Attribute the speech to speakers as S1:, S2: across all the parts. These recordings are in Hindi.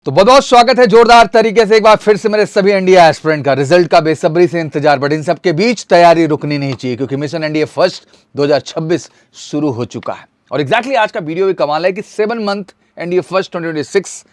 S1: तो बहुत बहुत स्वागत है जोरदार तरीके से एक बार फिर से मेरे सभी एनडीए एस्पिरेंट का रिजल्ट का बेसब्री से इंतजार, बट इन सबके बीच तैयारी रुकनी नहीं चाहिए क्योंकि मिशन एनडीए फर्स्ट 2026 शुरू हो चुका है। और एग्जैक्टली आज का वीडियो भी कमाल है कि 7 month NDA first 2026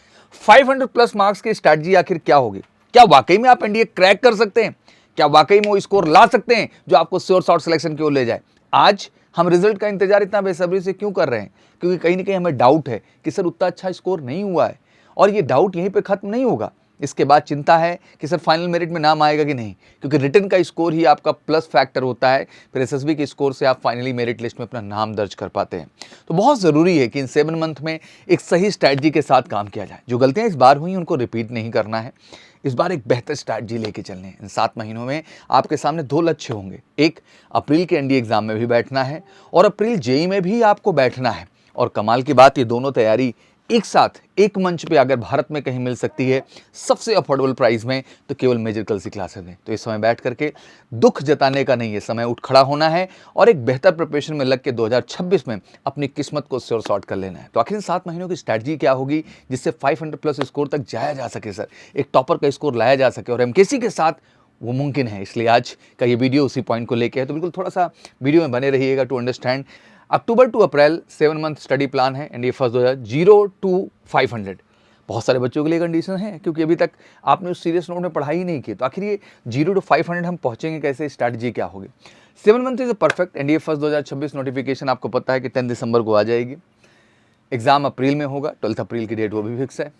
S1: 500 plus marks की स्ट्रैटेजी आखिर क्या होगी। क्या वाकई में आप एनडीए क्रैक कर सकते हैं? क्या वाकई में वो स्कोर ला सकते हैं जो आपको श्योर शॉर्ट सिलेक्शन की ओर ले जाए? आज हम रिजल्ट का इंतजार इतना बेसब्री से क्यों कर रहे हैं? क्योंकि कहीं ना कहीं हमें डाउट है कि सर उतना अच्छा स्कोर नहीं हुआ है, और ये डाउट यहीं पे खत्म नहीं होगा। इसके बाद चिंता है कि सर फाइनल मेरिट में नाम आएगा कि नहीं, क्योंकि रिटन का स्कोर ही आपका प्लस फैक्टर होता है। फिर एसएसबी के स्कोर से आप फाइनली मेरिट लिस्ट में अपना नाम दर्ज कर पाते हैं। तो बहुत ज़रूरी है कि इन 7 मंथ में एक सही स्ट्रैटेजी के साथ काम किया जाए। जो गलतियां इस बार हुई उनको रिपीट नहीं करना है। इस बार एक बेहतर स्ट्रैटेजी लेके चलने हैं। इन 7 महीनों में आपके सामने 2 लक्ष्य होंगे। एक, अप्रैल के एनडीए एग्जाम में भी बैठना है और अप्रैल जेई में भी आपको बैठना है। और कमाल की बात, ये दोनों तैयारी एक साथ एक मंच पे अगर भारत में कहीं मिल सकती है सबसे अफोर्डेबल प्राइस में, तो केवल मेजर कलसी क्लासेस में। तो इस समय बैठ करके दुख जताने का नहीं है, समय उठ खड़ा होना है और एक बेहतर प्रिपरेशन में लग के 2026 में अपनी किस्मत को श्योर शॉर्ट कर लेना है। तो आखिर 7 महीनों की स्ट्रैटेजी क्या होगी जिससे 500 प्लस स्कोर तक जाया जा सके, सर एक टॉपर का स्कोर लाया जा सके, और एमकेसी के साथ वो मुमकिन है। इसलिए आज का ये वीडियो उसी पॉइंट को लेके है। तो बिल्कुल थोड़ा सा वीडियो में बने रहिएगा to understand. October to April 7 month study plan है एनडीए फर्स्ट 0 टू 500। बहुत सारे बच्चों के लिए कंडीशन है क्योंकि अभी तक आपने उस सीरियस नोट में पढ़ाई ही नहीं की। तो आखिर ये 0 टू 500 हम पहुंचेंगे कैसे, स्ट्रैटेजी क्या होगी? 7 month is perfect. NDA first 2026 notification आपको पता है कि 10 दिसंबर को आ जाएगी। एग्जाम अप्रैल में होगा, 12 अप्रैल की डेट वो भी फिक्स है।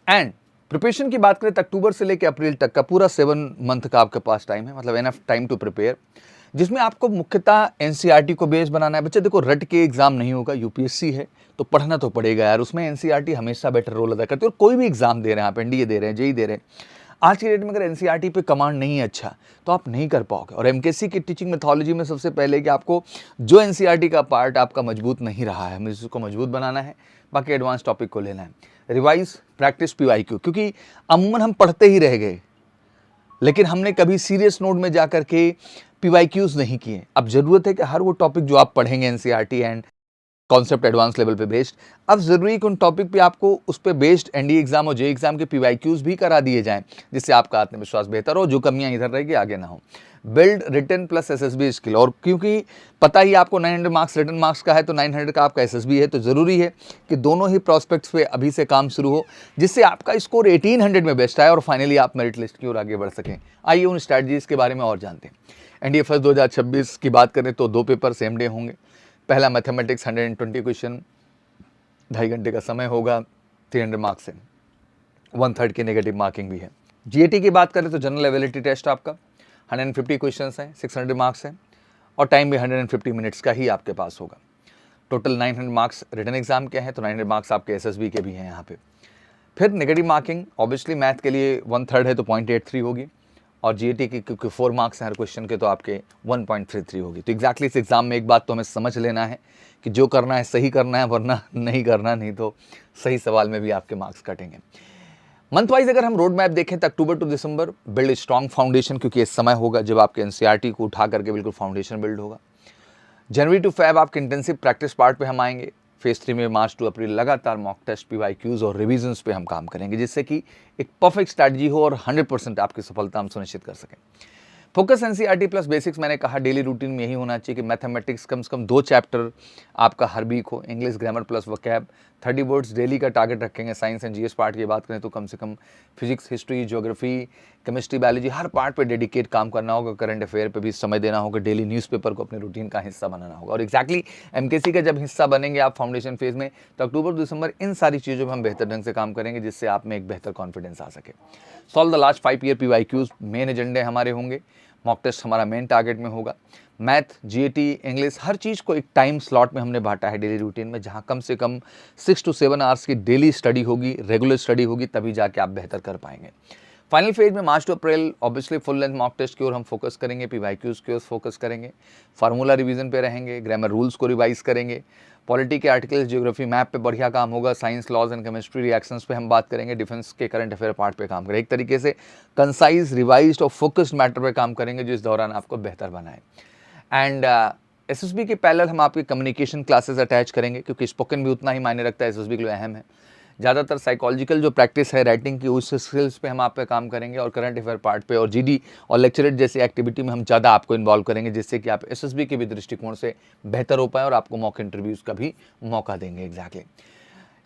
S1: एंड प्रिपरेशन की बात करें तो अक्टूबर से लेकर अप्रैल तक का पूरा 7 मंथ का आपके पास टाइम है, मतलब एनफ टाइम टू प्रिपेयर, जिसमें आपको मुख्यतः एनसीईआरटी को बेस बनाना है। बच्चे देखो, रट के एग्जाम नहीं होगा, यूपीएससी है तो पढ़ना तो पड़ेगा यार। उसमें एनसीईआरटी हमेशा बेटर रोल अदा करती है। और कोई भी एग्जाम दे रहे हैं आप, एनडीए दे रहे हैं, जेई दे रहे हैं, आज की डेट में अगर एनसीईआरटी पे कमांड नहीं है अच्छा तो आप नहीं कर पाओगे। और एमकेसी की टीचिंग मेथोलॉजी में सबसे पहले कि आपको जो एनसीईआरटी का पार्ट आपका मजबूत नहीं रहा है, हमें इसको मजबूत बनाना है, बाकी एडवांस टॉपिक को लेना है। रिवाइज, प्रैक्टिस, पीवाईक्यू, क्योंकि अमूमन हम पढ़ते ही रह गए लेकिन हमने कभी सीरियस नोट में जाकर के पीवाईक्यूज नहीं किए। अब जरूरत है कि हर वो टॉपिक जो आप पढ़ेंगे NCERT and concept advance level पे बेस्ड, अब जरूरी है कि उन टॉपिक पे आपको उस पे बेस्ड एनडीए एग्जाम और जेईई एग्जाम के पीवाईक्यूज भी करा दिए जाएं, जिससे आपका आत्मविश्वास बेहतर हो, जो कमियां इधर रहेगी आगे ना हो। Build written plus SSB skill, और क्योंकि पता ही आपको 900 मार्क्स रिटन मार्क्स का है तो 900 का आपका एसएसबी है, तो जरूरी है कि दोनों ही प्रोस्पेक्ट्स पे अभी से काम शुरू हो, जिससे आपका स्कोर 1800 में बेस्ट आए और फाइनली आप मेरिट लिस्ट की ओर आगे बढ़ सकें। आइए उन स्ट्रैटेजीज के बारे में और जानते हैं। एनडीए फर्स्ट 2026 की बात करें तो 2 पेपर सेम डे होंगे। पहला मैथमेटिक्स 120 क्वेश्चन, 2.5 घंटे का समय होगा, 300 मार्क्स है, 1/3 की नेगेटिव मार्किंग भी है। जीएटी की बात करें तो जनरल एबिलिटी टेस्ट आपका 150 क्वेश्चन हैं, 600 मार्क्स हैं, और टाइम भी 150 मिनट्स का ही आपके पास होगा। टोटल 900 मार्क्स रिटन एग्जाम के हैं, तो 900 मार्क्स आपके एसएसबी के भी हैं यहाँ पे। फिर नेगेटिव मार्किंग ऑब्वियसली मैथ के लिए 1/3 है तो 0.83 होगी, और जीएटी की क्योंकि 4 मार्क्स हैं हर क्वेश्चन के तो आपके 1.33 होगी। तो एग्जैक्टली इस एग्जाम में एक बात तो हमें समझ लेना है कि जो करना है सही करना है, वरना नहीं करना, नहीं तो सही सवाल में भी आपके मार्क्स कटेंगे। मंथ वाइज अगर हम रोड मैप देखें तो October to December build strong foundation, क्योंकि इस समय होगा जब आपके एनसीईआरटी को उठा करके बिल्कुल फाउंडेशन बिल्ड होगा। जनवरी टू फेब आपके इंटेंसिव प्रैक्टिस पार्ट पे हम आएंगे। फेज 3 में मार्च टू अप्रैल लगातार मॉक टेस्ट, पीवाईक्यूज और रिविजन्स पे हम काम करेंगे, जिससे कि एक परफेक्ट स्ट्रैटेजी हो और 100% आपकी सफलता हम सुनिश्चित कर सकें। फोकस एनसीईआरटी प्लस बेसिक्स, मैंने कहा डेली रूटीन में यही होना चाहिए कि मैथमेटिक्स कम से कम 2 चैप्टर आपका हर वीक हो, English grammar plus vocab, 30 words daily का टारगेट रखेंगे। साइंस एंड जीएस पार्ट की बात करें तो कम से कम physics, history, geography, chemistry, biology हर पार्ट पे डेडिकेट काम करना होगा। करंट अफेयर पे भी समय देना होगा। डेली न्यूज़पेपर को अपने रूटीन का हिस्सा बनाना होगा। और एग्जैक्टली एमकेसी का जब हिस्सा बनेंगे आप फाउंडेशन फेज में, तो अक्टूबर दिसंबर इन सारी चीज़ों में हम बेहतर ढंग से काम करेंगे, जिससे आप में एक बेहतर कॉन्फिडेंस आ सके। Solve the last 5 year PYQs main एजेंडे हमारे होंगे। मॉक टेस्ट हमारा मेन टारगेट में होगा। मैथ, जीएटी, इंग्लिश हर चीज़ को एक टाइम स्लॉट में हमने बांटा है डेली रूटीन में, जहां कम से कम 6 to 7 आवर्स की डेली स्टडी होगी, रेगुलर स्टडी होगी, तभी जाके आप बेहतर कर पाएंगे। फाइनल फेज में March to April obviously full length mock test की ओर हम फोकस करेंगे, पीवाईक्यूज की ओर फोकस करेंगे, फार्मूला रिवीजन पे रहेंगे, ग्रामर रूल्स को रिवाइज करेंगे, पॉलिटी के आर्टिकल्स, ज्योग्राफी, मैप पे बढ़िया काम होगा, science, laws and chemistry, reactions पे हम बात करेंगे, डिफेंस के करंट अफेयर पार्ट पे काम करेंगे। एक तरीके से कंसाइज, रिवाइज्ड और फोकस्ड मैटर पे काम करेंगे, जो इस दौरान आपको बेहतर बनाए। एंड एसएसबी के पैरेलल हम आपके कम्युनिकेशन क्लासेस अटैच करेंगे, क्योंकि स्पोकन भी उतना ही मायने रखता है, एसएसबी के लिए अहम है। ज़्यादातर साइकोलॉजिकल जो प्रैक्टिस है राइटिंग की, उस स्किल्स पे हम आप पे काम करेंगे और करंट अफेयर पार्ट पे और जीडी और लेक्चरेट जैसी एक्टिविटी में हम ज़्यादा आपको इन्वॉल्व करेंगे, जिससे कि आप एसएसबी के भी दृष्टिकोण से बेहतर हो पाए और आपको मॉक इंटरव्यूज़ का भी मौका देंगे। एग्जैक्टली।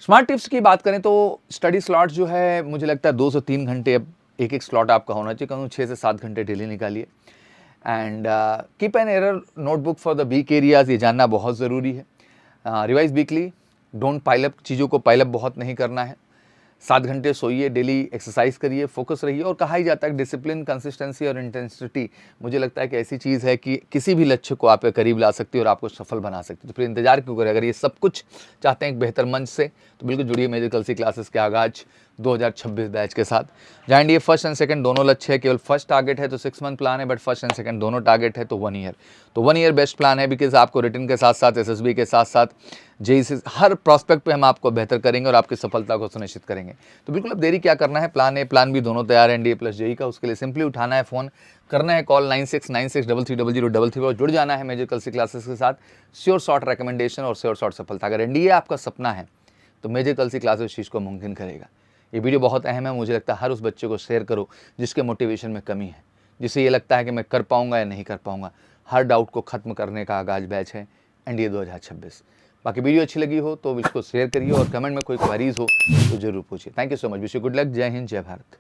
S1: स्मार्ट टिप्स की बात करें तो स्टडी स्लॉट जो है मुझे लगता है 2 से 3 घंटे अब एक स्लॉट आपका होना चाहिए, कहूँ 6 से 7 घंटे डेली निकालिए। And keep an error notebook for the weak areas, ये जानना बहुत ज़रूरी है। रिवाइज वीकली, डोंट पाइलअप, चीज़ों को पाइलअप बहुत नहीं करना है। 7 घंटे सोइए, डेली एक्सरसाइज करिए, फोकस रहिए। और कहा ही जाता है कि डिसिप्लिन, कंसिस्टेंसी और इंटेंसिटी मुझे लगता है कि ऐसी चीज़ है कि किसी भी लक्ष्य को आप करीब ला सकती है और आपको सफल बना सकती है। तो फिर इंतजार क्यों करें? अगर ये सब कुछ चाहते हैं एक बेहतर मंच से, तो बिल्कुल जुड़िए मेजर कलसी क्लासेस के आगाज 2026 बैच के साथ। जहाँ इंडिया फर्स्ट एंड सेकंड दोनों लक्ष्य है, केवल फर्स्ट टारगेट है तो 6 मंथ प्लान है, बट फर्स्ट एंड सेकंड दोनों टारगेट है तो 1 ईयर। तो 1 ईयर बेस्ट प्लान है, बिकॉज आपको रिटर्न के साथ साथ एसएसबी के साथ साथ जेई से हर प्रॉस्पेक्ट पे हम आपको बेहतर करेंगे और आपकी सफलता को सुनिश्चित करेंगे। तो बिल्कुल अब देरी क्या करना है, प्लान ए प्लान बी दोनों तैयार है एनडीए प्लस जेई का। उसके लिए सिंपली उठाना है फ़ोन, करना है कॉल 9696330033 और जुड़ जाना है मेजर कलसी क्लासेस के साथ। श्योर शॉर्ट रिकमेंडेशन और श्योर शॉर्ट सफलता। अगर एनडीए आपका सपना है तो मेजर कलसी क्लासेस उस चीज़ को मुमकिन करेगा। ये वीडियो बहुत अहम है, मुझे लगता है हर उस बच्चे को शेयर करो जिसके मोटिवेशन में कमी है, जिसे ये लगता है कि मैं कर पाऊंगा या नहीं कर पाऊंगा। हर डाउट को खत्म करने का आगाज बैच है एनडीए 2026। बाकी वीडियो अच्छी लगी हो तो इसको शेयर करिए और कमेंट में कोई क्वेरीज हो तो जरूर पूछिए। Thank you so much, wish you good luck. जय हिंद, जय भारत।